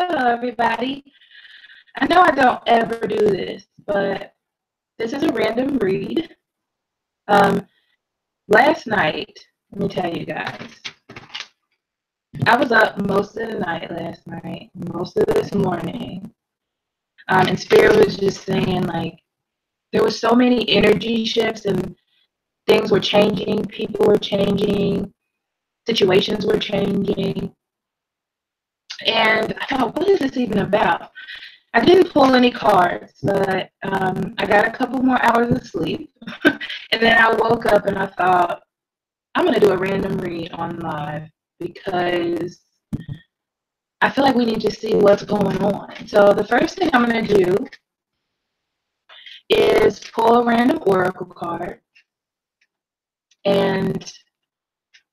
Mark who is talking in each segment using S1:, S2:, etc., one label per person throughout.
S1: Hello, everybody. I know I don't ever do this, but this is a random read. Last night, let me tell you guys, I was up most of the night last night, most of this morning, and Spirit was just saying, like, there were so many energy shifts and things were changing, people were changing, situations were changing, and I thought, what is this even about? I didn't pull any cards, but I got a couple more hours of sleep. And then I woke up and I thought, I'm going to do a random read on live because I feel like we need to see what's going on. So the first thing I'm going to do is pull a random oracle card and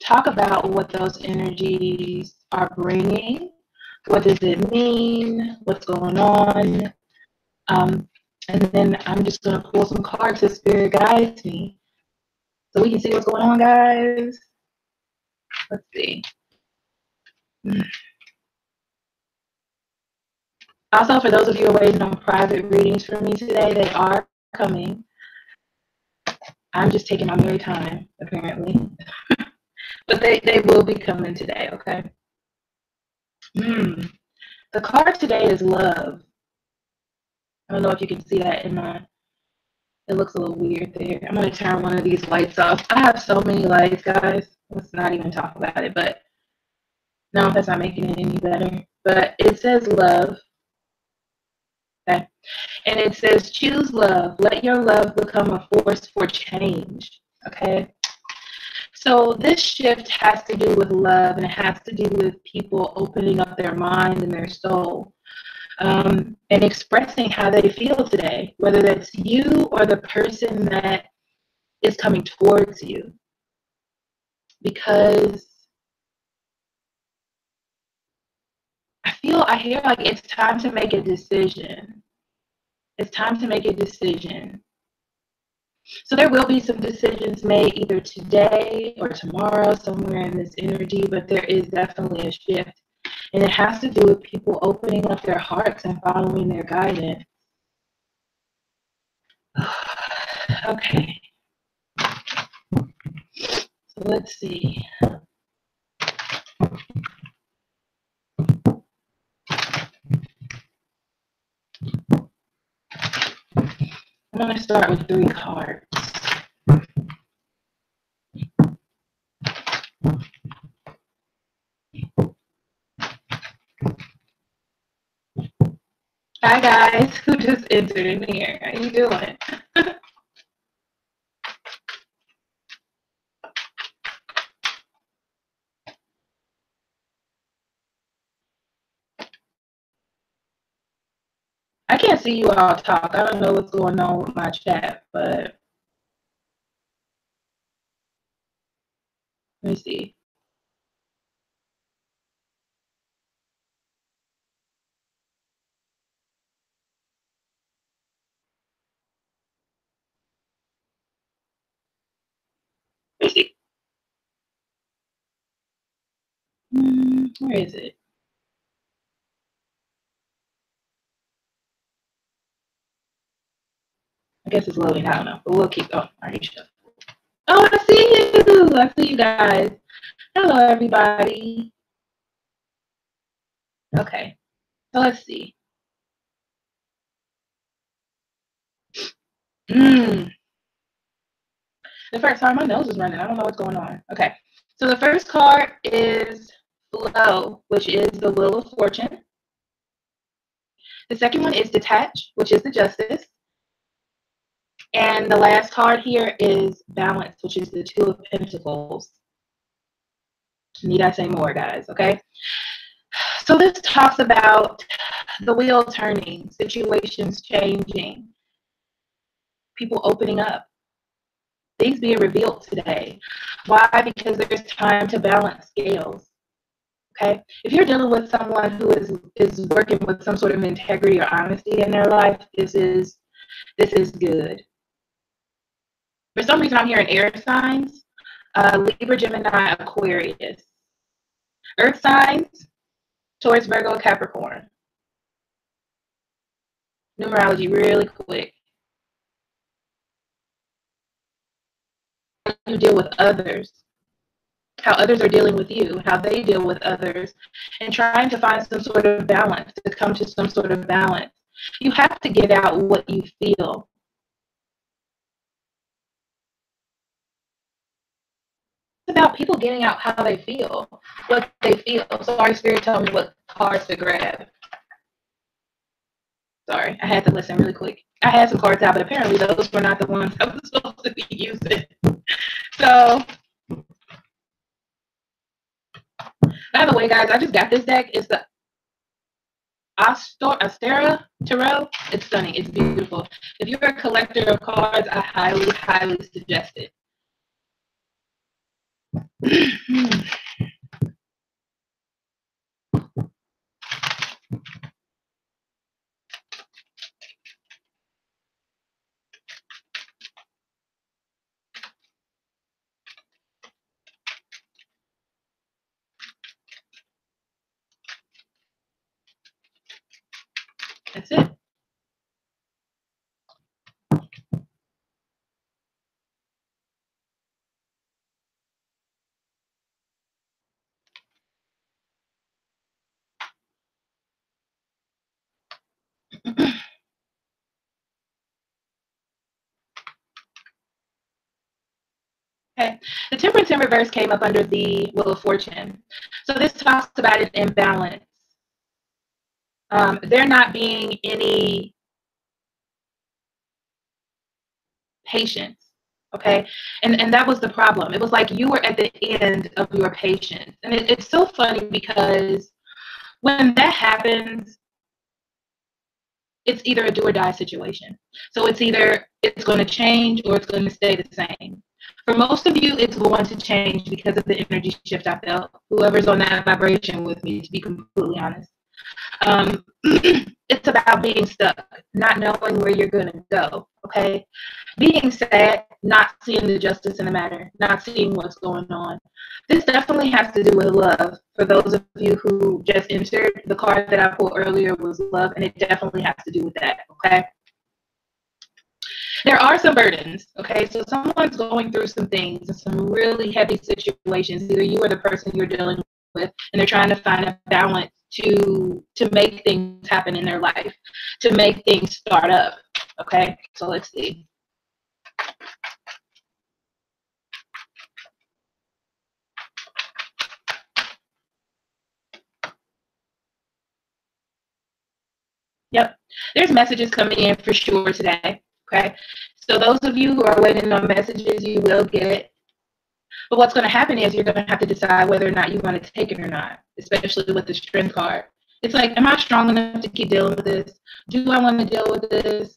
S1: talk about what those energies are bringing. What does it mean? What's going on? And then I'm just going to pull some cards as Spirit guides me so we can see what's going on, guys. Let's see. Also, for those of you who are waiting on private readings from me today, they are coming. I'm just taking my merry time, apparently. But they will be coming today, okay? The card today is love. I don't know if you can see that in my... It looks a little weird there. I'm going to turn one of these lights off. I have so many lights, guys. Let's not even talk about it. But no, that's not making it any better. But it says love. Okay. And it says, choose love. Let your love become a force for change. Okay. So this shift has to do with love, and it has to do with people opening up their mind and their soul. And expressing how they feel today, whether that's you or the person that is coming towards you. Because I hear like it's time to make a decision. It's time to make a decision. So there will be some decisions made either today or tomorrow, somewhere in this energy, but there is definitely a shift. And it has to do with people opening up their hearts and following their guidance. Okay. So let's see. I'm going to start with 3 cards. Hi guys, who just entered in here? How you doing? I can't see you all talk. I don't know what's going on with my chat, but let me see. Let me see. Where is it? I guess it's loading. I don't know, but we'll keep going. All right, sure. Oh, I see you. I see you guys. Hello, everybody. Okay, so let's see. The first time my nose is running. I don't know what's going on. Okay, so the first card is Flow, which is the Wheel of Fortune. The second one is Detach, which is the Justice. And the last card here is Balance, which is the Two of Pentacles. Need I say more, guys? Okay. So this talks about the wheel turning, situations changing, people opening up, things being revealed today. Why? Because there's time to balance scales. Okay. If you're dealing with someone who is working with some sort of integrity or honesty in their life, this is good. For some reason, I'm hearing air signs, Libra, Gemini, Aquarius. Earth signs, Taurus, Virgo, Capricorn. Numerology really quick. How you deal with others, how others are dealing with you, how they deal with others, and trying to find some sort of balance, to come to some sort of balance. You have to get out what you feel. It's about people getting out how they feel, what they feel. Sorry, Spirit, tell me what cards to grab. Sorry, I had to listen really quick. I had some cards out, but apparently those were not the ones I was supposed to be using. So, by the way, guys, I just got this deck. It's the Astera Tarot. It's stunning. It's beautiful. If you're a collector of cards, I highly, highly suggest it. That's it. Okay, the Temperance in reverse came up under the Wheel of Fortune. So this talks about an imbalance. There not being any patience. Okay, and that was the problem. It was like you were at the end of your patience, and it's so funny because when that happens, it's either a do or die situation. So it's either it's going to change or it's going to stay the same. For most of you, it's going to change because of the energy shift I felt. Whoever's on that vibration with me, to be completely honest. It's about being stuck, not knowing where you're going to go, okay? Being sad, not seeing the justice in the matter, not seeing what's going on. This definitely has to do with love. For those of you who just entered, the card that I pulled earlier was love, and it definitely has to do with that, okay? There are some burdens, okay? So someone's going through some things and some really heavy situations. Either you or the person you're dealing with, and they're trying to find a balance to make things happen in their life, to make things start up, okay? So let's see. Yep, there's messages coming in for sure today, okay? So those of you who are waiting on messages, you will get it. But what's going to happen is you're going to have to decide whether or not you want to take it or not, especially with the Strength card. It's like, am I strong enough to keep dealing with this? Do I want to deal with this?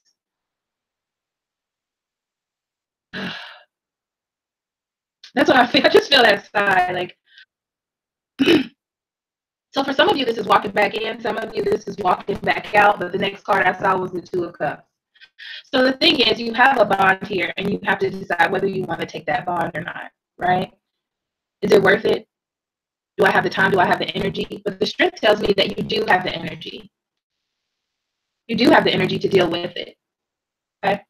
S1: That's what I feel. I just feel that side. Like, so for some of you, this is walking back in. Some of you, this is walking back out. But the next card I saw was the Two of Cups. So the thing is, you have a bond here, and you have to decide whether you want to take that bond or not, right? Is it worth it? Do I have the time? Do I have the energy? But the Strength tells me that you do have the energy. You do have the energy to deal with it, okay?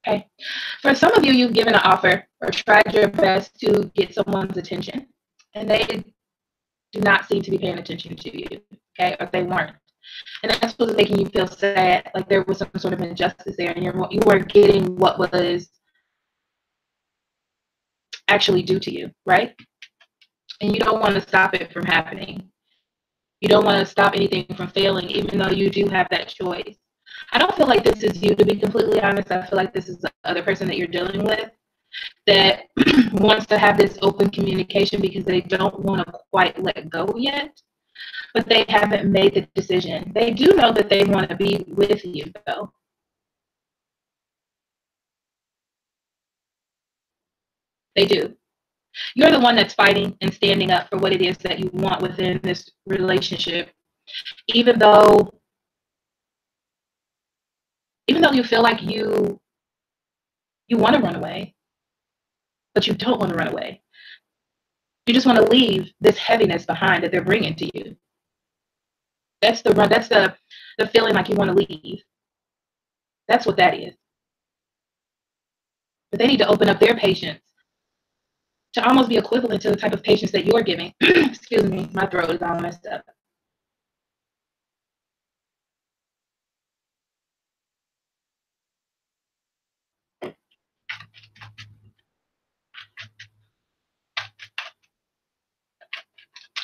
S1: Okay. For some of you, you've given an offer or tried your best to get someone's attention, and they do not seem to be paying attention to you, okay, or they weren't. And that's what's making you feel sad, like there was some sort of injustice there, and you weren't getting what was actually due to you, right? And you don't want to stop it from happening. You don't want to stop anything from failing, even though you do have that choice. I don't feel like this is you, to be completely honest. I feel like this is the other person that you're dealing with that wants to have this open communication because they don't want to quite let go yet, but they haven't made the decision. They do know that they want to be with you, though. They do. You're the one that's fighting and standing up for what it is that you want within this relationship, even though even though you feel like you want to run away, but you don't want to run away. You just want to leave this heaviness behind that they're bringing to you. That's the feeling like you want to leave. That's what that is. But they need to open up their patience to almost be equivalent to the type of patience that you're giving. Excuse me, my throat is all messed up.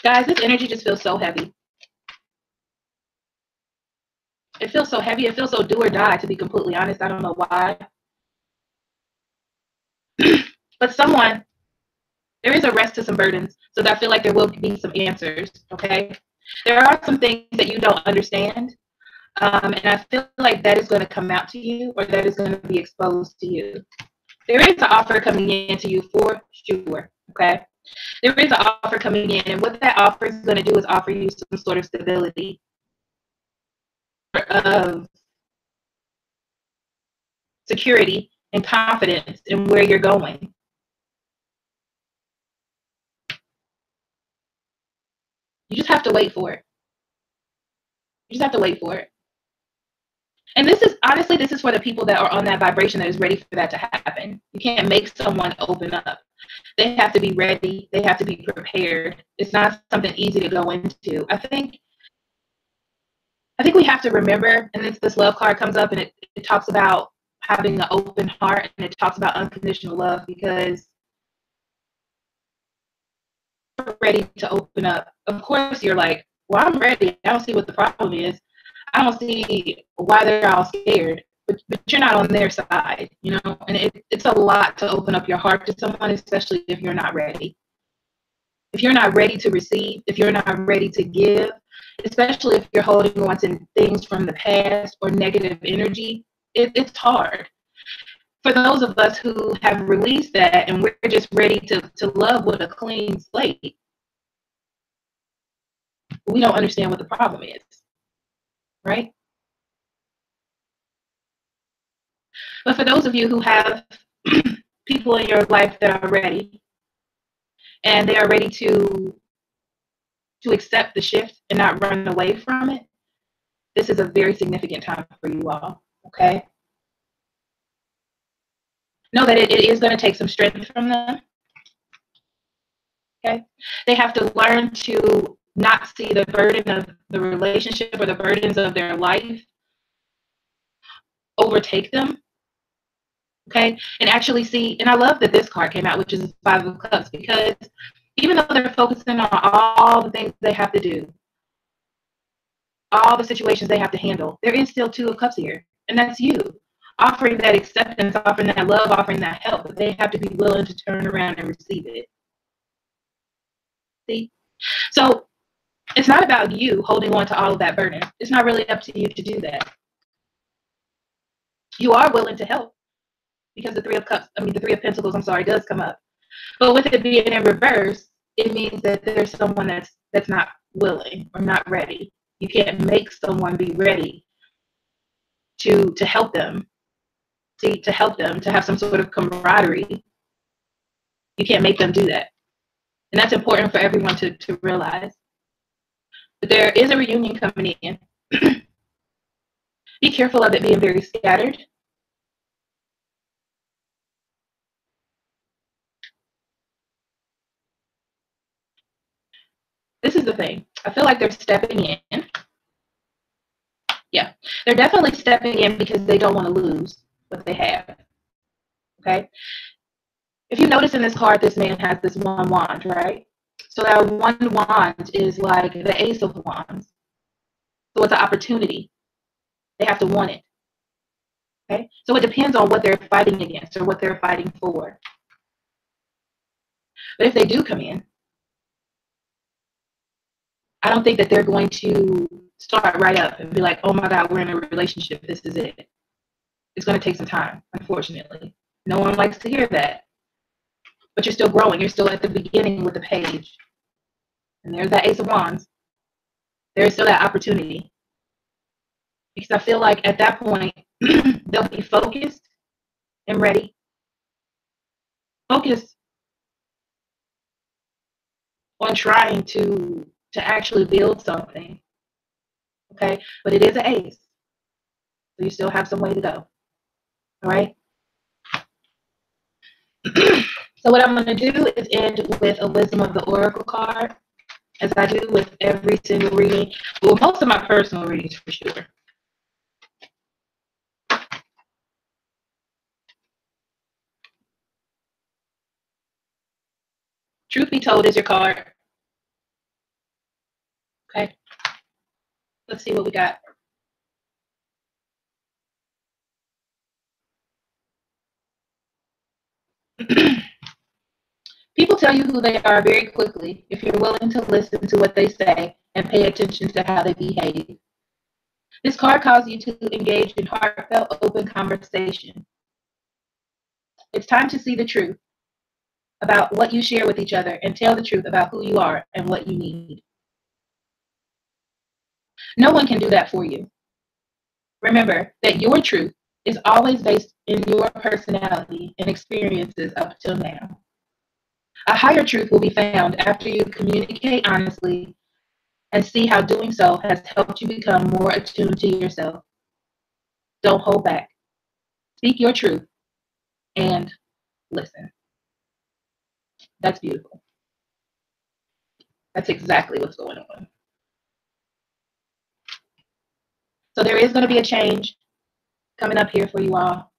S1: Guys, this energy just feels so heavy. It feels so heavy. It feels so do or die, to be completely honest. I don't know why. But there is a rest to some burdens. So I feel like there will be some answers, okay? There are some things that you don't understand. And I feel like that is going to come out to you, or that is going to be exposed to you. There is an offer coming in to you for sure, okay? There is an offer coming in, and what that offer is going to do is offer you some sort of stability, of security and confidence in where you're going. You just have to wait for it. You just have to wait for it. And this is for the people that are on that vibration that is ready for that to happen. You can't make someone open up. They have to be ready. They have to be prepared. It's not something easy to go into. I think we have to remember, and this love card comes up, and it talks about having an open heart, and it talks about unconditional love, because you're ready to open up. Of course, you're like, well, I'm ready. I don't see what the problem is. I don't see why they're all scared. But you're not on their side, you know? And it's a lot to open up your heart to someone, especially if you're not ready. If you're not ready to receive, if you're not ready to give, especially if you're holding on to things from the past or negative energy, it's hard. For those of us who have released that and we're just ready to love with a clean slate, we don't understand what the problem is, right? But for those of you who have people in your life that are ready, and they are ready to accept the shift and not run away from it, this is a very significant time for you all, okay? Know that it is going to take some strength from them, okay? They have to learn to not see the burden of the relationship or the burdens of their life overtake them, okay? And actually see, and I love that this card came out, which is the Five of Cups, because even though they're focusing on all the things they have to do, all the situations they have to handle, there is still Two of Cups here, and that's you. Offering that acceptance, offering that love, offering that help, but they have to be willing to turn around and receive it. See? So it's not about you holding on to all of that burden. It's not really up to you to do that. You are willing to help, because the Three of Pentacles, does come up. But with it being in reverse, it means that there's someone that's not willing or not ready. You can't make someone be ready to help them. See, to help them, to have some sort of camaraderie. You can't make them do that. And that's important for everyone to realize. But there is a reunion coming in. Be careful of it being very scattered. This is the thing. I feel like they're stepping in. Yeah, they're definitely stepping in because they don't want to lose what they have. Okay? If you notice in this card, this man has this one wand, right? So that one wand is like the Ace of Wands. So it's an opportunity. They have to want it. Okay? So it depends on what they're fighting against or what they're fighting for. But if they do come in, I don't think that they're going to start right up and be like, oh my God, we're in a relationship. This is it. It's going to take some time, unfortunately. No one likes to hear that. But you're still growing. You're still at the beginning with the page. And there's that Ace of Wands. There is still that opportunity. Because I feel like at that point, They'll be focused and ready. Focused on trying to actually build something. Okay, but it is an ace, so you still have some way to go. All right. So what I'm going to do is end with a wisdom of the oracle card, as I do with every single reading. Well, most of my personal readings for sure. Truth be told is your card. Okay. Let's see what we got. People tell you who they are very quickly if you're willing to listen to what they say and pay attention to how they behave. This card calls you to engage in heartfelt, open conversation. It's time to see the truth about what you share with each other and tell the truth about who you are and what you need. No one can do that for you. Remember that your truth is always based in your personality and experiences up till now. A higher truth will be found after you communicate honestly and see how doing so has helped you become more attuned to yourself. Don't hold back. Speak your truth and listen. That's beautiful. That's exactly what's going on. So there is going to be a change coming up here for you all.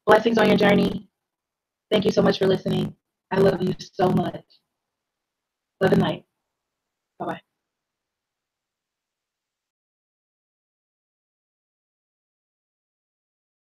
S1: Blessings on your journey. Thank you so much for listening. I love you so much. Love and light. Bye-bye.